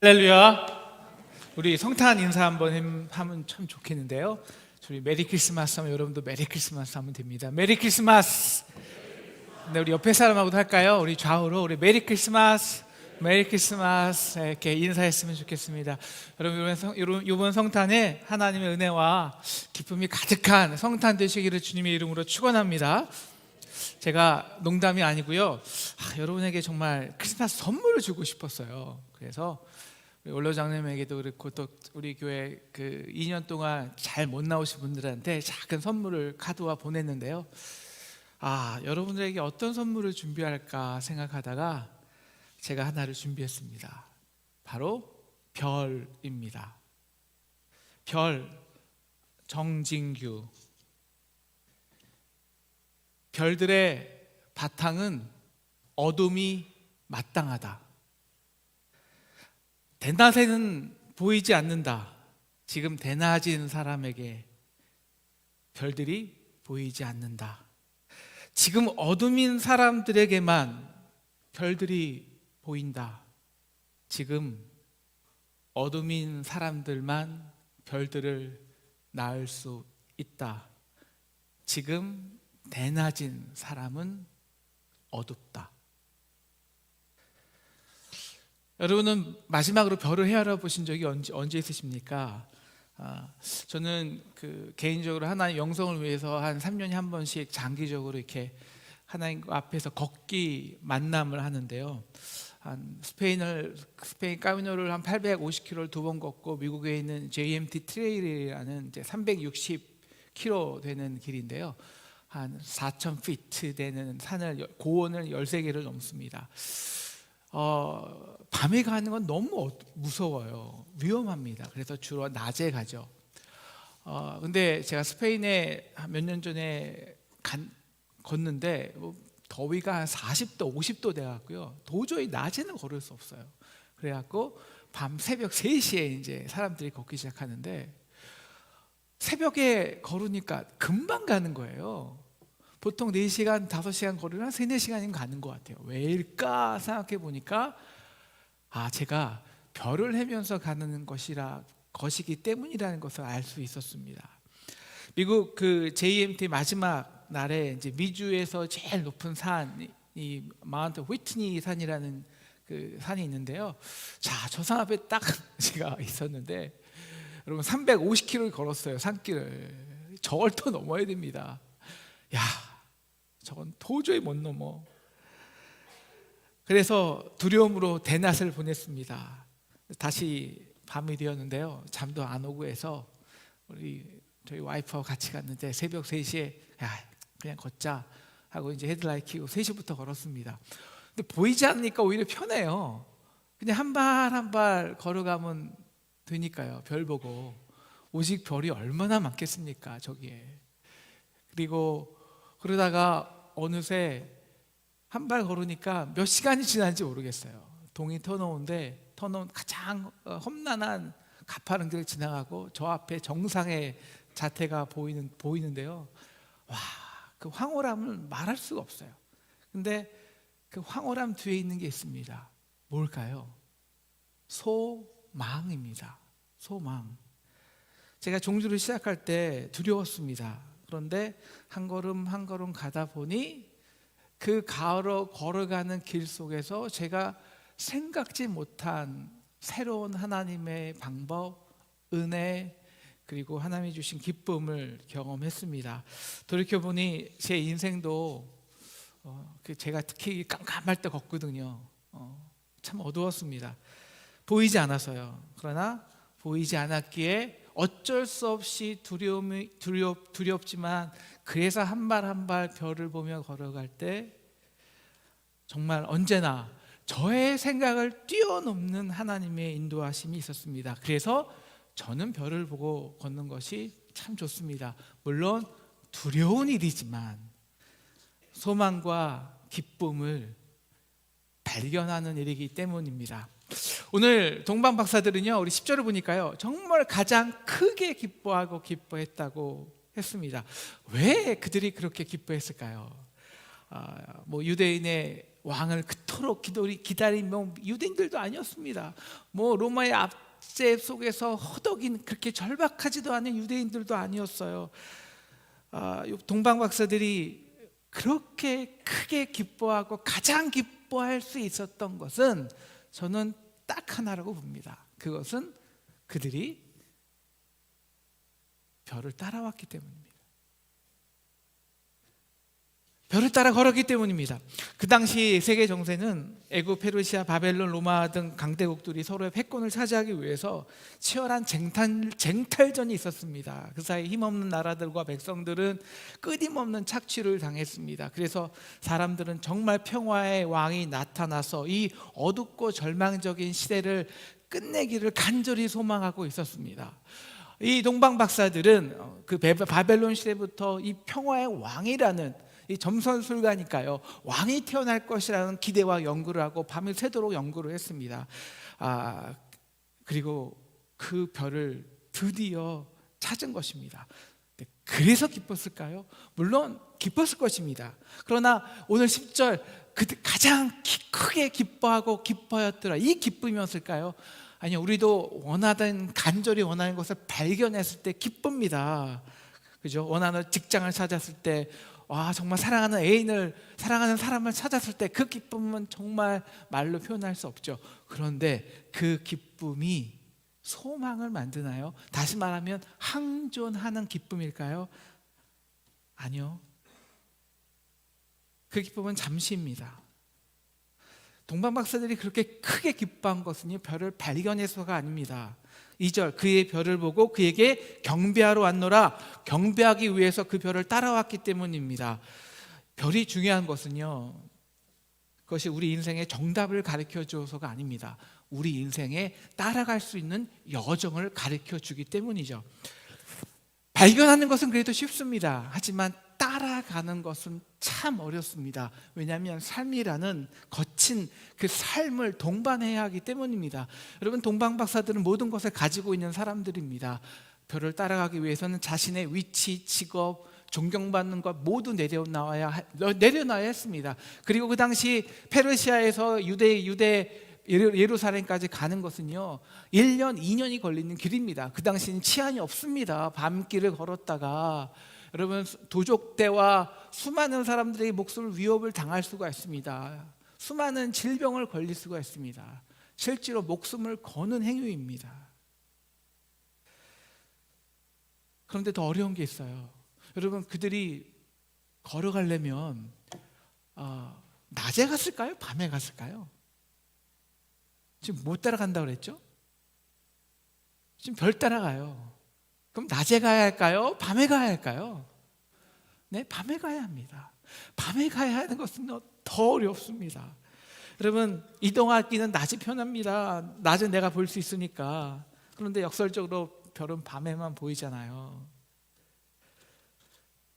할렐루야. 우리 성탄 인사 한번 하면 참 좋겠는데요. 우리 메리 크리스마스 하면 여러분도 메리 크리스마스 하면 됩니다. 메리 크리스마스. 네, 우리 옆에 사람하고도 할까요? 우리 좌우로 우리 메리 크리스마스, 메리 크리스마스 이렇게 인사했으면 좋겠습니다. 여러분 이번 성탄에 하나님의 은혜와 기쁨이 가득한 성탄 되시기를 주님의 이름으로 축원합니다. 제가 농담이 아니고요. 여러분에게 정말 크리스마스 선물을 주고 싶었어요. 그래서 우리 원로장님에게도 그렇고 또 우리 교회 그 2년 동안 잘 못 나오신 분들한테 작은 선물을 카드와 보냈는데요. 여러분들에게 어떤 선물을 준비할까 생각하다가 제가 하나를 준비했습니다. 바로 별입니다. 별, 정진규. 별들의 바탕은 어둠이 마땅하다. 대낮에는 보이지 않는다. 지금 대낮인 사람에게 별들이 보이지 않는다. 지금 어둠인 사람들에게만 별들이 보인다. 지금 어둠인 사람들만 별들을 낳을 수 있다. 지금 대낮인 사람은 어둡다. 여러분은 마지막으로 별을 헤아려 보신 적이 언제 있으십니까? 저는 개인적으로 하나님 영성을 위해서 한 3년에 한 번씩 장기적으로 이렇게 하나님 앞에서 걷기 만남을 하는데요. 스페인 까미노를 한 850km를 2번 걷고 미국에 있는 JMT 트레일이라는 이제 360km 되는 길인데요. 한 4,000피트 되는 고원을 13개를 넘습니다. 밤에 가는 건 너무 무서워요. 위험합니다. 그래서 주로 낮에 가죠. 근데 제가 스페인에 몇 년 전에 걷는데 더위가 한 40도, 50도 돼갖고요. 도저히 낮에는 걸을 수 없어요. 그래갖고 밤 새벽 3시에 이제 사람들이 걷기 시작하는데 새벽에 걸으니까 금방 가는 거예요. 보통 4시간, 5시간 걸으면 3, 4시간이면 가는 것 같아요. 왜일까 생각해 보니까 제가 별을 헤면서 가는 것이기 때문이라는 것을 알 수 있었습니다. 미국 JMT 마지막 날에 이제 미주에서 제일 높은 산, 이 마운트 휘트니 산이라는 산이 있는데요. 저 산 앞에 딱 제가 있었는데 여러분 350km를 걸었어요. 산길을. 저걸 또 넘어야 됩니다. 저건 도저히 못 넘어. 그래서 두려움으로 대낮을 보냈습니다. 다시 밤이 되었는데요. 잠도 안 오고 해서 저희 와이프하고 같이 갔는데 새벽 3시에 그냥 걷자 하고 이제 헤드라이트 켜고 3시부터 걸었습니다. 근데 보이지 않으니까 오히려 편해요. 그냥 한 발 한 발 걸어가면 되니까요. 별 보고. 오직 별이 얼마나 많겠습니까 저기에. 그리고 그러다가 어느새 한 발 걸으니까 몇 시간이 지났는지 모르겠어요. 동이 터놓은 가장 험난한 가파른 길을 지나가고 저 앞에 정상의 자태가 보이는데요. 그 황홀함을 말할 수가 없어요. 근데 그 황홀함 뒤에 있는 게 있습니다. 뭘까요? 소망입니다. 소망. 제가 종주를 시작할 때 두려웠습니다. 그런데 한 걸음 한 걸음 가다 보니 그 걸어가는 길 속에서 제가 생각지 못한 새로운 하나님의 방법, 은혜, 그리고 하나님이 주신 기쁨을 경험했습니다. 돌이켜보니 제 인생도 제가 특히 깜깜할 때 걷거든요. 참 어두웠습니다. 보이지 않아서요. 그러나 보이지 않았기에 어쩔 수 없이 두렵지만 그래서 한 발 한 발 별을 보며 걸어갈 때 정말 언제나 저의 생각을 뛰어넘는 하나님의 인도하심이 있었습니다. 그래서 저는 별을 보고 걷는 것이 참 좋습니다. 물론 두려운 일이지만 소망과 기쁨을 발견하는 일이기 때문입니다. 오늘 동방 박사들은요, 우리 10절을 보니까요, 정말 가장 크게 기뻐하고 기뻐했다고 했습니다. 왜 그들이 그렇게 기뻐했을까요? 유대인의 왕을 그토록 서로 기다린 유대인들도 아니었습니다. 로마의 압제 속에서 허덕인 그렇게 절박하지도 않은 유대인들도 아니었어요. 동방 박사들이 그렇게 크게 기뻐하고 가장 기뻐할 수 있었던 것은 저는 딱 하나라고 봅니다. 그것은 그들이 별을 따라왔기 때문입니다. 별을 따라 걸었기 때문입니다. 그 당시 세계 정세는 애굽, 페르시아, 바벨론, 로마 등 강대국들이 서로의 패권을 차지하기 위해서 치열한 쟁탈전이 있었습니다. 그 사이 힘없는 나라들과 백성들은 끊임없는 착취를 당했습니다. 그래서 사람들은 정말 평화의 왕이 나타나서 이 어둡고 절망적인 시대를 끝내기를 간절히 소망하고 있었습니다. 이 동방 박사들은 그 바벨론 시대부터 이 평화의 왕이라는 이 점선술가니까요, 왕이 태어날 것이라는 기대와 연구를 하고 밤을 새도록 연구를 했습니다. 그리고 그 별을 드디어 찾은 것입니다. 그래서 기뻤을까요? 물론 기뻤을 것입니다. 그러나 오늘 10절 가장 크게 기뻐하고 기뻐하였더라, 이 기쁨이었을까요? 아니요, 우리도 간절히 원하는 것을 발견했을 때 기쁩니다. 그죠? 원하는 직장을 찾았을 때, 정말 사랑하는 애인을, 사랑하는 사람을 찾았을 때 그 기쁨은 정말 말로 표현할 수 없죠. 그런데 그 기쁨이 소망을 만드나요? 다시 말하면 항존하는 기쁨일까요? 아니요. 그 기쁨은 잠시입니다. 동방 박사들이 그렇게 크게 기뻐한 것은 별을 발견해서가 아닙니다. 2절, 그의 별을 보고 그에게 경배하러 왔노라. 경배하기 위해서 그 별을 따라왔기 때문입니다. 별이 중요한 것은요, 그것이 우리 인생의 정답을 가르쳐 주어서가 아닙니다. 우리 인생에 따라갈 수 있는 여정을 가르쳐 주기 때문이죠. 발견하는 것은 그래도 쉽습니다. 하지만 따라가는 것은 참 어렵습니다. 왜냐하면 삶이라는 거친 그 삶을 동반해야 하기 때문입니다. 여러분, 동방 박사들은 모든 것을 가지고 있는 사람들입니다. 별을 따라가기 위해서는 자신의 위치, 직업, 존경받는 것 모두 내려놔야 했습니다. 그리고 그 당시 페르시아에서 예루살렘까지 가는 것은요 1년, 2년이 걸리는 길입니다. 그 당시는 치안이 없습니다. 밤길을 걸었다가 여러분, 도적대와 수많은 사람들의 목숨을 위협을 당할 수가 있습니다. 수많은 질병을 걸릴 수가 있습니다. 실제로 목숨을 거는 행위입니다. 그런데 더 어려운 게 있어요. 여러분, 그들이 걸어가려면 낮에 갔을까요? 밤에 갔을까요? 지금 못 따라간다고 그랬죠? 지금 별 따라가요. 그럼 낮에 가야 할까요? 밤에 가야 할까요? 네, 밤에 가야 합니다. 밤에 가야 하는 것은 더 어렵습니다. 여러분, 이동하기는 낮이 편합니다. 낮은 내가 볼 수 있으니까. 그런데 역설적으로 별은 밤에만 보이잖아요.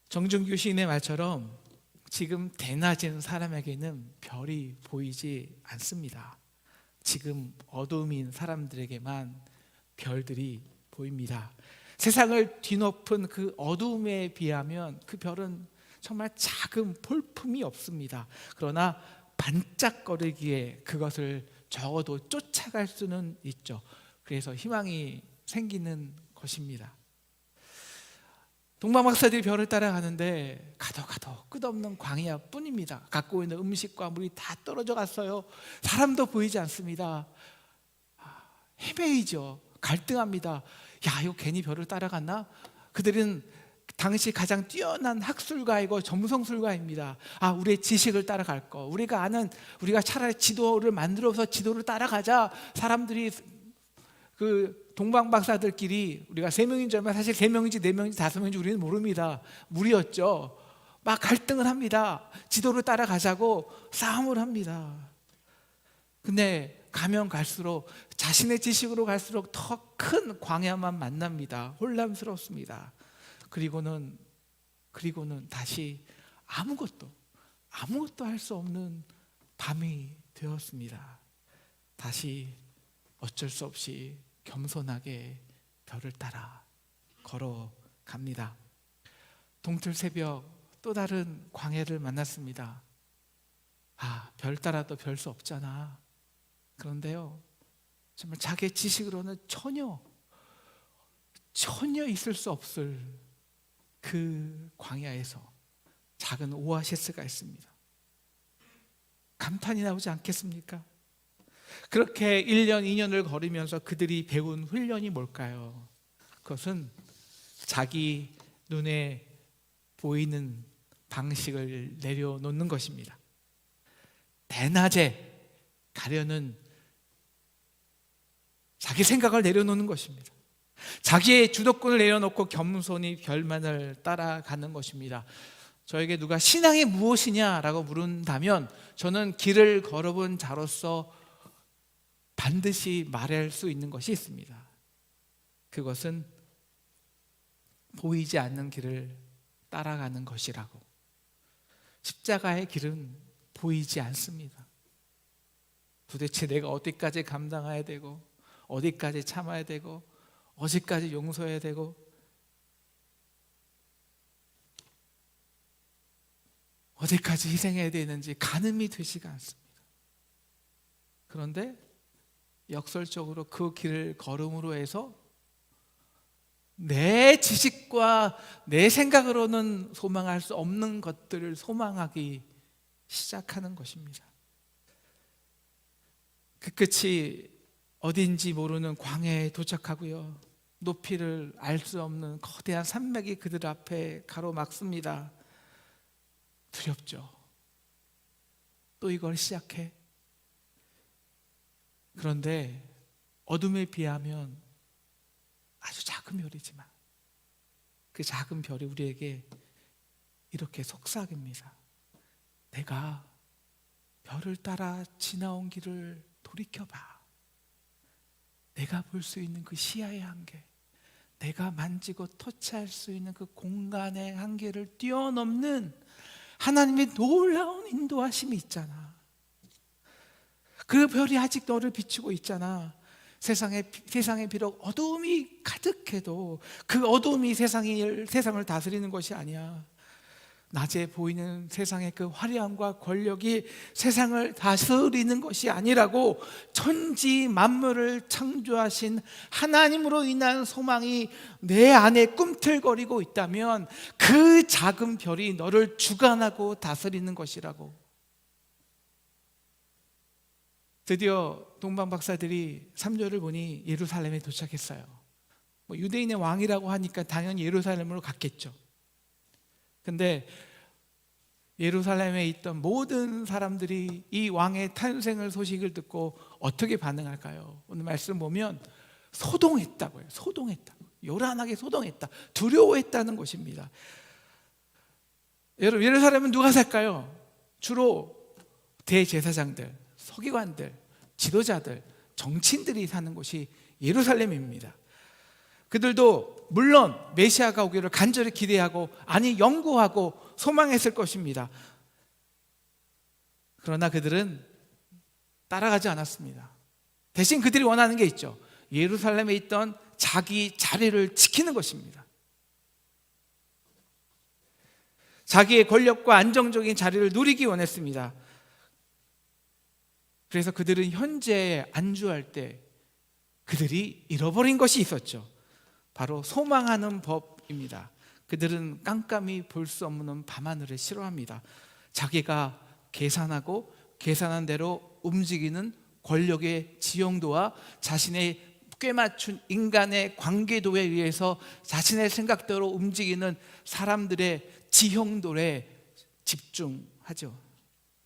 정준규 시인의 말처럼 지금 대낮인 사람에게는 별이 보이지 않습니다. 지금 어둠인 사람들에게만 별들이 보입니다. 세상을 뒤덮은 그 어둠에 비하면 그 별은 정말 작은 볼품이 없습니다. 그러나 반짝거리기에 그것을 적어도 쫓아갈 수는 있죠. 그래서 희망이 생기는 것입니다. 동방 박사들이 별을 따라가는데 가도 끝없는 광야뿐입니다. 갖고 있는 음식과 물이 다 떨어져 갔어요. 사람도 보이지 않습니다. 헤매이죠. 갈등합니다. 이거 괜히 별을 따라갔나? 그들은 당시 가장 뛰어난 학술가이고 점성술가입니다. 우리의 지식을 따라갈 거, 우리가 차라리 지도를 만들어서 지도를 따라가자. 사람들이 그 동방 박사들끼리 우리가 3명인 줄 알면 사실 3명인지 4명인지 5명인지 우리는 모릅니다. 무리였죠. 막 갈등을 합니다. 지도를 따라가자고 싸움을 합니다. 근데 가면 갈수록, 자신의 지식으로 갈수록 더 큰 광야만 만납니다. 혼란스럽습니다. 그리고는 다시 아무것도 할 수 없는 밤이 되었습니다. 다시 어쩔 수 없이 겸손하게 별을 따라 걸어갑니다. 동틀 새벽 또 다른 광야를 만났습니다. 별 따라도 별 수 없잖아. 그런데요, 정말 자기의 지식으로는 전혀 있을 수 없을 그 광야에서 작은 오아시스가 있습니다. 감탄이 나오지 않겠습니까? 그렇게 1년, 2년을 걸으면서 그들이 배운 훈련이 뭘까요? 그것은 자기 눈에 보이는 방식을 내려놓는 것입니다. 대낮에 가려는 자기 생각을 내려놓는 것입니다. 자기의 주도권을 내려놓고 겸손히 별만을 따라가는 것입니다. 저에게 누가 신앙이 무엇이냐라고 물은다면 저는 길을 걸어본 자로서 반드시 말할 수 있는 것이 있습니다. 그것은 보이지 않는 길을 따라가는 것이라고. 십자가의 길은 보이지 않습니다. 도대체 내가 어디까지 감당해야 되고, 어디까지 참아야 되고, 어디까지 용서해야 되고, 어디까지 희생해야 되는지 가늠이 되지가 않습니다. 그런데 역설적으로 그 길을 걸음으로 해서 내 지식과 내 생각으로는 소망할 수 없는 것들을 소망하기 시작하는 것입니다. 그 끝이 어딘지 모르는 광야에 도착하고요, 높이를 알 수 없는 거대한 산맥이 그들 앞에 가로막습니다. 두렵죠. 또 이걸 시작해. 그런데 어둠에 비하면 아주 작은 별이지만 그 작은 별이 우리에게 이렇게 속삭입니다. 내가 별을 따라 지나온 길을 돌이켜봐. 내가 볼 수 있는 그 시야의 한계, 내가 만지고 터치할 수 있는 그 공간의 한계를 뛰어넘는 하나님의 놀라운 인도하심이 있잖아. 그 별이 아직 너를 비추고 있잖아. 세상에 비록 어두움이 가득해도 그 어두움이 세상을 다스리는 것이 아니야. 낮에 보이는 세상의 그 화려함과 권력이 세상을 다스리는 것이 아니라고. 천지 만물을 창조하신 하나님으로 인한 소망이 내 안에 꿈틀거리고 있다면 그 작은 별이 너를 주관하고 다스리는 것이라고. 드디어 동방 박사들이 3절을 보니 예루살렘에 도착했어요. 유대인의 왕이라고 하니까 당연히 예루살렘으로 갔겠죠. 근데 예루살렘에 있던 모든 사람들이 이 왕의 탄생을 소식을 듣고 어떻게 반응할까요? 오늘 말씀 보면 소동했다고요. 소동했다고. 요란하게 소동했다. 두려워했다는 것입니다. 여러분, 예루살렘은 누가 살까요? 주로 대제사장들, 서기관들, 지도자들, 정치인들이 사는 곳이 예루살렘입니다. 그들도 물론 메시아가 오기를 간절히 기대하고, 아니 연구하고 소망했을 것입니다. 그러나 그들은 따라가지 않았습니다. 대신 그들이 원하는 게 있죠. 예루살렘에 있던 자기 자리를 지키는 것입니다. 자기의 권력과 안정적인 자리를 누리기 원했습니다. 그래서 그들은 현재에 안주할 때 그들이 잃어버린 것이 있었죠. 바로 소망하는 법입니다. 그들은 깜깜이 볼 수 없는 밤하늘을 싫어합니다. 자기가 계산하고 계산한 대로 움직이는 권력의 지형도와 자신의 꿰맞춘 인간의 관계도에 의해서 자신의 생각대로 움직이는 사람들의 지형도에 집중하죠.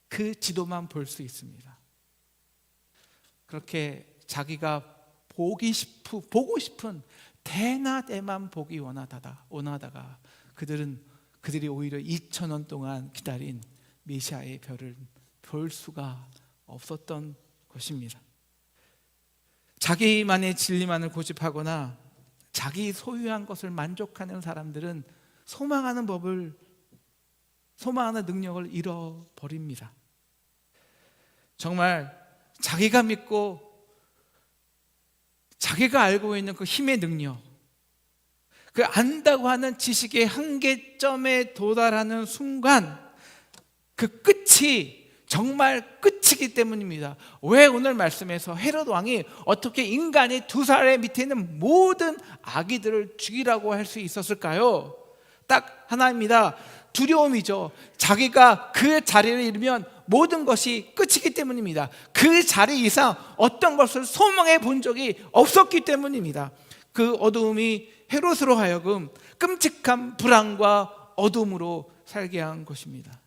그 지도만 볼 수 있습니다. 그렇게 자기가 보고 싶은 대낮에만 보기 원하다가 그들이 오히려 2000년 동안 기다린 메시아의 별을 볼 수가 없었던 것입니다. 자기만의 진리만을 고집하거나 자기 소유한 것을 만족하는 사람들은 소망하는 능력을 잃어버립니다. 정말 자기가 믿고 자기가 알고 있는 그 힘의 능력, 그 안다고 하는 지식의 한계점에 도달하는 순간 그 끝이 정말 끝이기 때문입니다. 왜 오늘 말씀에서 헤롯 왕이 어떻게 인간이 두 사람 밑에 있는 모든 아기들을 죽이라고 할 수 있었을까요? 딱 하나입니다. 두려움이죠. 자기가 그 자리를 잃으면 모든 것이 끝이기 때문입니다. 그 자리 이상 어떤 것을 소망해 본 적이 없었기 때문입니다. 그 어두움이 헤롯으로 하여금 끔찍한 불안과 어둠으로 살게 한 것입니다.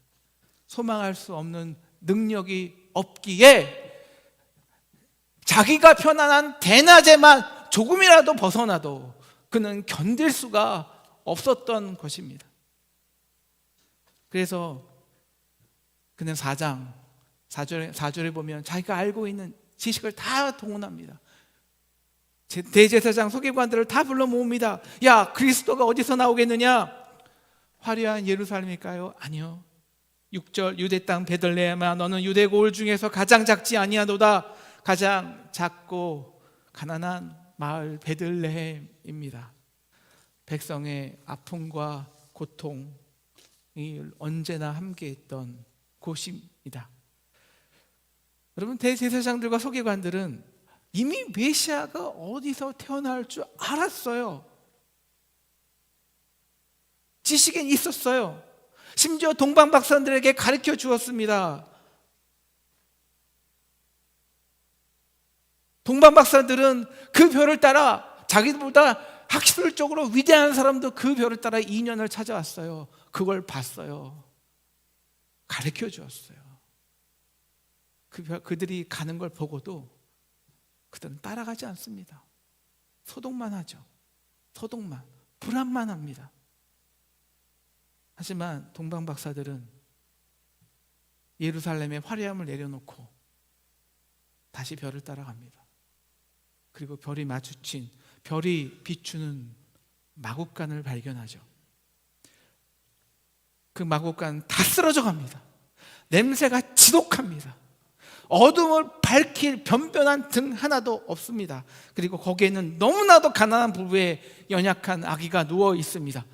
소망할 수 없는 능력이 없기에 자기가 편안한 대낮에만 조금이라도 벗어나도 그는 견딜 수가 없었던 것입니다. 그래서 그는 4절에 보면 자기가 알고 있는 지식을 다 동원합니다. 대제사장 서기관들을 다 불러 모읍니다. 야, 그리스도가 어디서 나오겠느냐? 화려한 예루살렘일까요? 아니요. 6절, 유대 땅 베들레헴아 너는 유대 고을 중에서 가장 작지 아니하도다. 가장 작고 가난한 마을 베들레헴입니다. 백성의 아픔과 고통이 언제나 함께했던 곳입니다. 여러분, 대제사장들과 서기관들은 이미 메시아가 어디서 태어날 줄 알았어요. 지식은 있었어요. 심지어 동방 박사들에게 가르쳐 주었습니다. 동방 박사들은 그 별을 따라 자기들보다 학술적으로 위대한 사람도 그 별을 따라 인연을 찾아왔어요. 그걸 봤어요. 가르쳐 주었어요. 그들이 가는 걸 보고도 그들은 따라가지 않습니다. 소동만 하죠. 소동만, 불안만 합니다. 하지만 동방 박사들은 예루살렘의 화려함을 내려놓고 다시 별을 따라갑니다. 그리고 별이 비추는 마국간을 발견하죠. 그 마국간 다 쓰러져 갑니다. 냄새가 지독합니다. 어둠을 밝힐 변변한 등 하나도 없습니다. 그리고 거기에는 너무나도 가난한 부부의 연약한 아기가 누워 있습니다.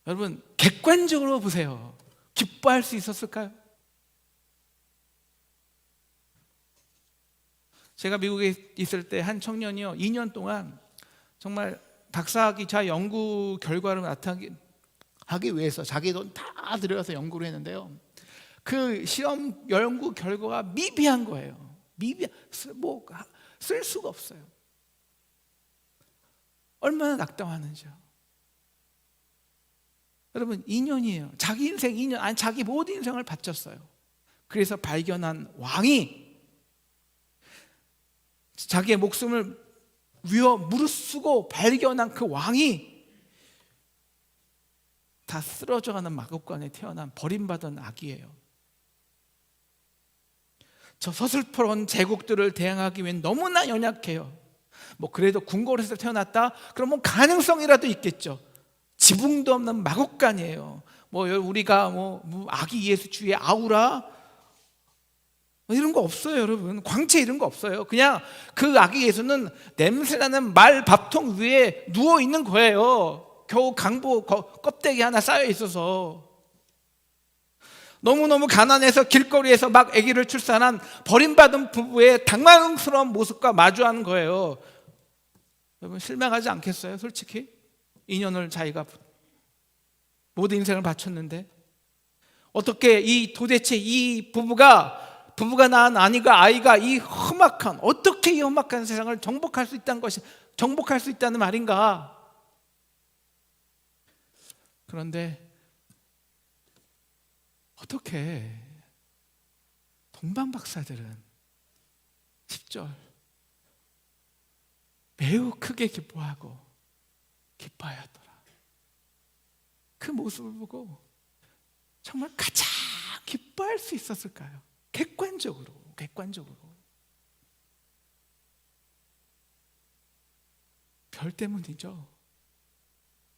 여러분, 객관적으로 보세요. 기뻐할 수 있었을까요? 제가 미국에 있을 때 한 청년이요, 2년 동안 정말 박사학위자 연구 결과를 나타내기 위해서 자기 돈 다 들여서 연구를 했는데요, 그 시험 연구 결과가 미비한 거예요. 쓸 수가 없어요. 얼마나 낙담하는지요. 여러분, 2년이에요. 자기 인생 2년, 아니 자기 모든 인생을 바쳤어요. 그래서 발견한 왕이, 자기의 목숨을 무릅쓰고 발견한 그 왕이 다 쓰러져가는 마국간에 태어난 버림받은 아기예요. 저 서슬퍼런 제국들을 대항하기 위해 너무나 연약해요. 그래도 궁궐에서 태어났다? 그러면 가능성이라도 있겠죠. 지붕도 없는 마국간이에요. 우리가 아기 예수 주의 아우라 이런 거 없어요, 여러분. 광채 이런 거 없어요. 그냥 그 아기 예수는 냄새나는 말 밥통 위에 누워 있는 거예요. 겨우 강보 껍데기 하나 쌓여 있어서. 너무너무 가난해서 길거리에서 막 아기를 출산한 버림받은 부부의 당황스러운 모습과 마주하는 거예요. 여러분, 실망하지 않겠어요? 솔직히 2년을 자기가 모든 인생을 바쳤는데 어떻게 도대체 이 부부가 낳은 아이가 이 험악한, 어떻게 이 험악한 세상을 정복할 수 있다는 말인가? 그런데 어떻게 동방 박사들은 10절 매우 크게 기뻐하였더라. 그 모습을 보고 정말 가장 기뻐할 수 있었을까요? 객관적으로 별 때문이죠.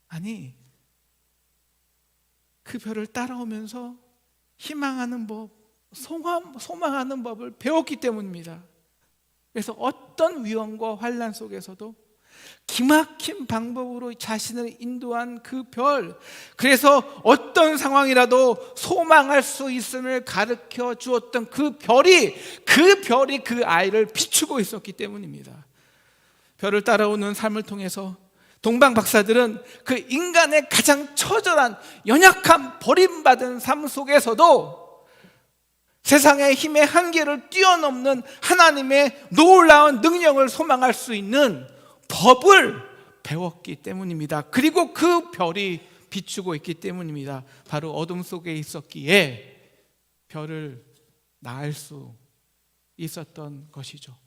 아니, 그 별을 따라오면서 희망하는 법, 소망하는 법을 배웠기 때문입니다. 그래서 어떤 위험과 환난 속에서도 기막힌 방법으로 자신을 인도한 그 별, 그래서 어떤 상황이라도 소망할 수 있음을 가르쳐 주었던 그 별이 그 아이를 비추고 있었기 때문입니다. 별을 따라오는 삶을 통해서 동방 박사들은 그 인간의 가장 처절한 연약한 버림받은 삶 속에서도 세상의 힘의 한계를 뛰어넘는 하나님의 놀라운 능력을 소망할 수 있는 법을 배웠기 때문입니다. 그리고 그 별이 비추고 있기 때문입니다. 바로 어둠 속에 있었기에 별을 낳을 수 있었던 것이죠.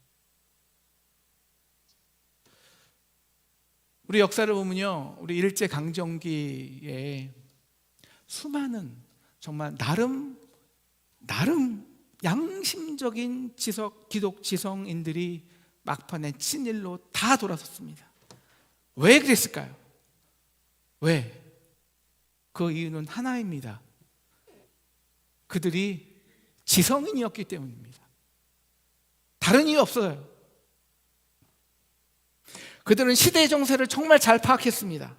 우리 역사를 보면요, 우리 일제 강점기에 수많은 정말 나름 양심적인 기독 지성인들이 막판에 친일로 다 돌아섰습니다. 왜 그랬을까요? 왜? 그 이유는 하나입니다. 그들이 지성인이었기 때문입니다. 다른 이유 없어요. 그들은 시대의 정세를 정말 잘 파악했습니다.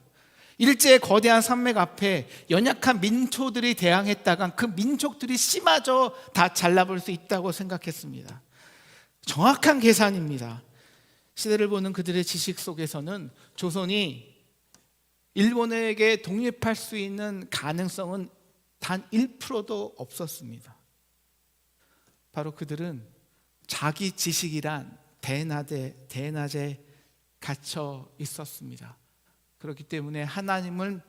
일제의 거대한 산맥 앞에 연약한 민초들이 대항했다간 그 민족들이 씨마저 다 잘라볼 수 있다고 생각했습니다. 정확한 계산입니다. 시대를 보는 그들의 지식 속에서는 조선이 일본에게 독립할 수 있는 가능성은 단 1%도 없었습니다. 바로 그들은 자기 지식이란 대낮에 갇혀 있었습니다. 그렇기 때문에 하나님은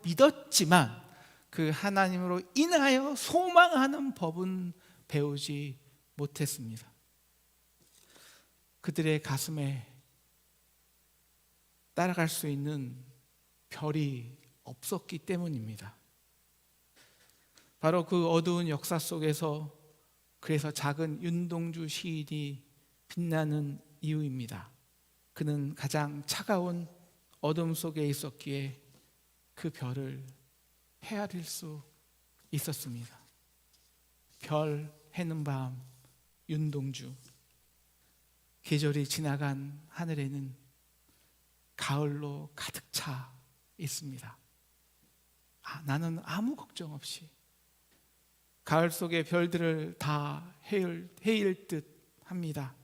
믿었지만 그 하나님으로 인하여 소망하는 법은 배우지 못했습니다. 그들의 가슴에 따라갈 수 있는 별이 없었기 때문입니다. 바로 그 어두운 역사 속에서 그래서 작은 윤동주 시인이 빛나는 이유입니다. 그는 가장 차가운 어둠 속에 있었기에 그 별을 헤아릴 수 있었습니다. 별, 해는 밤, 윤동주. 계절이 지나간 하늘에는 가을로 가득 차 있습니다. 나는 아무 걱정 없이 가을 속의 별들을 다 헤일 듯 합니다.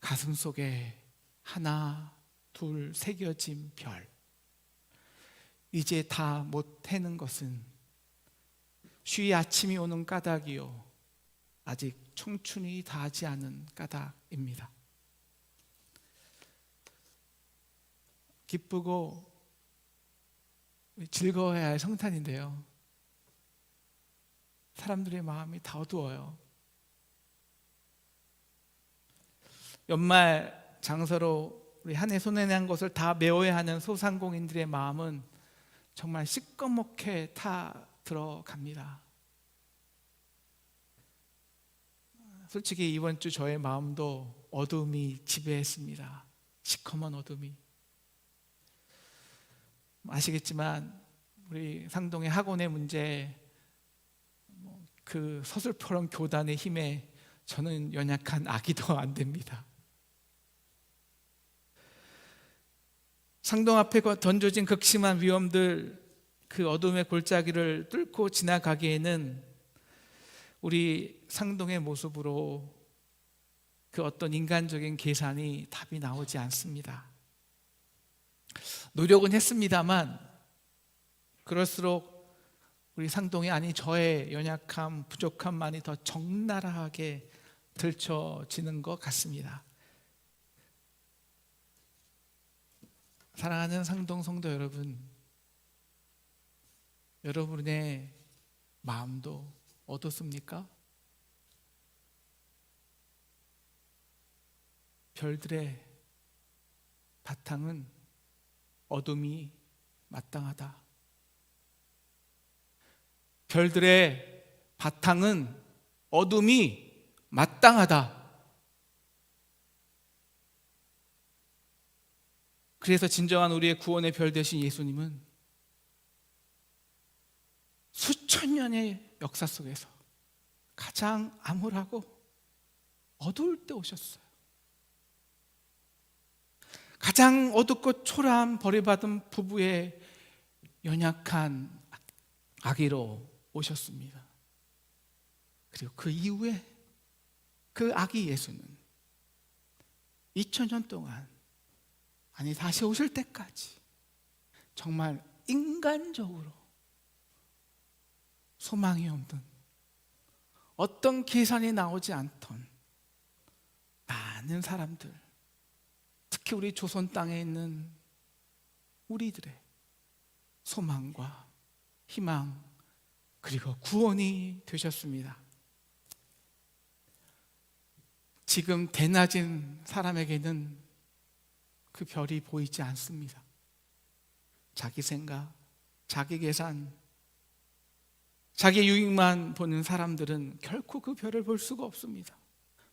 가슴 속에 하나, 둘 새겨진 별. 이제 다 못 해는 것은 쉬이 아침이 오는 까닭이요, 아직 청춘이 다하지 않은 까닭입니다. 기쁘고 즐거워야 할 성탄인데요, 사람들의 마음이 다 어두워요. 연말 장서로 우리 한 해 손해낸 것을 다 메워야 하는 소상공인들의 마음은 정말 시꺼멓게 타 들어갑니다. 솔직히 이번 주 저의 마음도 어둠이 지배했습니다. 시커먼 어둠이. 아시겠지만 우리 상동의 학원의 문제, 그 서슬퍼런 교단의 힘에 저는 연약한 아기도 안 됩니다. 상동 앞에 던져진 극심한 위험들, 그 어둠의 골짜기를 뚫고 지나가기에는 우리 상동의 모습으로 그 어떤 인간적인 계산이 답이 나오지 않습니다. 노력은 했습니다만 그럴수록 우리 상동이, 아니 저의 연약함, 부족함만이 더 적나라하게 들춰지는 것 같습니다. 사랑하는 상동 성도 여러분, 여러분의 마음도 어떻습니까? 별들의 바탕은 어둠이 마땅하다. 별들의 바탕은 어둠이 마땅하다. 그래서 진정한 우리의 구원의 별 되신 예수님은 수천 년의 역사 속에서 가장 암울하고 어두울 때 오셨어요. 가장 어둡고 초라한 버림받은 부부의 연약한 아기로 오셨습니다. 그리고 그 이후에 그 아기 예수는 2000년 동안, 아니 다시 오실 때까지 정말 인간적으로 소망이 없는, 어떤 계산이 나오지 않던 많은 사람들, 특히 우리 조선 땅에 있는 우리들의 소망과 희망 그리고 구원이 되셨습니다. 지금 대낮인 사람에게는 그 별이 보이지 않습니다. 자기 생각, 자기 계산, 자기 유익만 보는 사람들은 결코 그 별을 볼 수가 없습니다.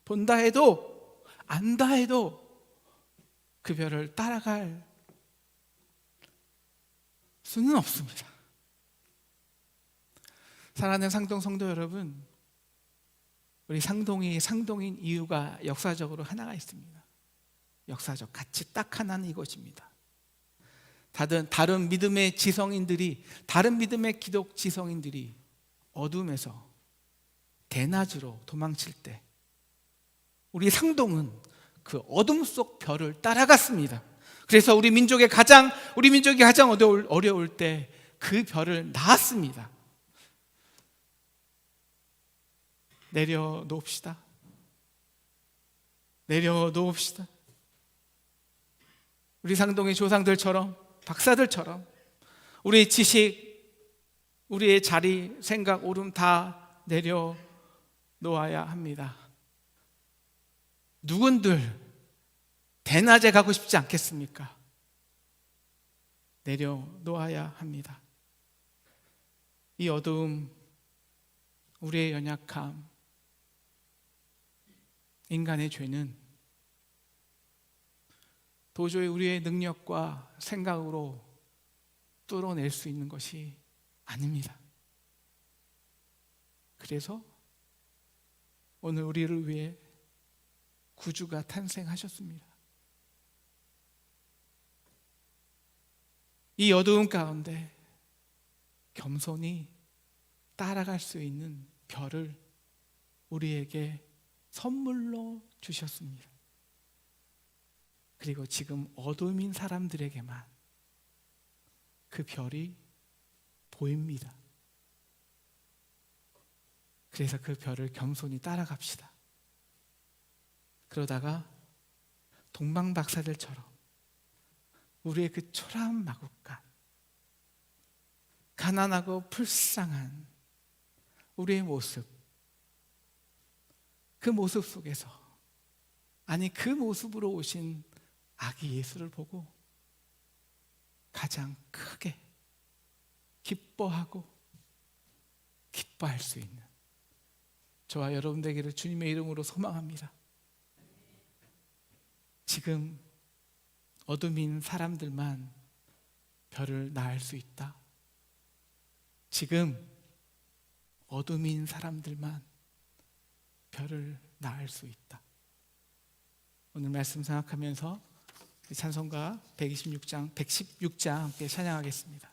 본다 해도 안다 해도 그 별을 따라갈 수는 없습니다. 사랑하는 상동 성도 여러분, 우리 상동이 상동인 이유가 역사적으로 하나가 있습니다. 역사적 가치 딱 하나는 이것입니다. 다른 믿음의 지성인들이, 다른 믿음의 기독 지성인들이 어둠에서 대낮으로 도망칠 때 우리 상동은 그 어둠 속 별을 따라갔습니다. 그래서 우리 민족이 가장 어려울 때 그 별을 낳았습니다. 내려놓읍시다. 내려놓읍시다. 우리 상동의 조상들처럼, 박사들처럼 우리의 지식, 우리의 자리, 생각, 오름 다 내려놓아야 합니다. 누군들 대낮에 가고 싶지 않겠습니까? 내려놓아야 합니다. 이 어두움, 우리의 연약함, 인간의 죄는 도저히 우리의 능력과 생각으로 뚫어낼 수 있는 것이 아닙니다. 그래서 오늘 우리를 위해 구주가 탄생하셨습니다. 이 어두운 가운데 겸손히 따라갈 수 있는 별을 우리에게 선물로 주셨습니다. 그리고 지금 어둠인 사람들에게만 그 별이 보입니다. 그래서 그 별을 겸손히 따라갑시다. 그러다가 동방박사들처럼 우리의 그 초라한 마국간, 가난하고 불쌍한 우리의 모습, 그 모습 속에서, 아니 그 모습으로 오신 아기 예수를 보고 가장 크게 기뻐할 수 있는 저와 여러분 되기를 주님의 이름으로 소망합니다. 지금 어둠인 사람들만 별을 낳을 수 있다. 지금 어둠인 사람들만 별을 낳을 수 있다. 오늘 말씀 생각하면서 찬송가 116장 함께 찬양하겠습니다.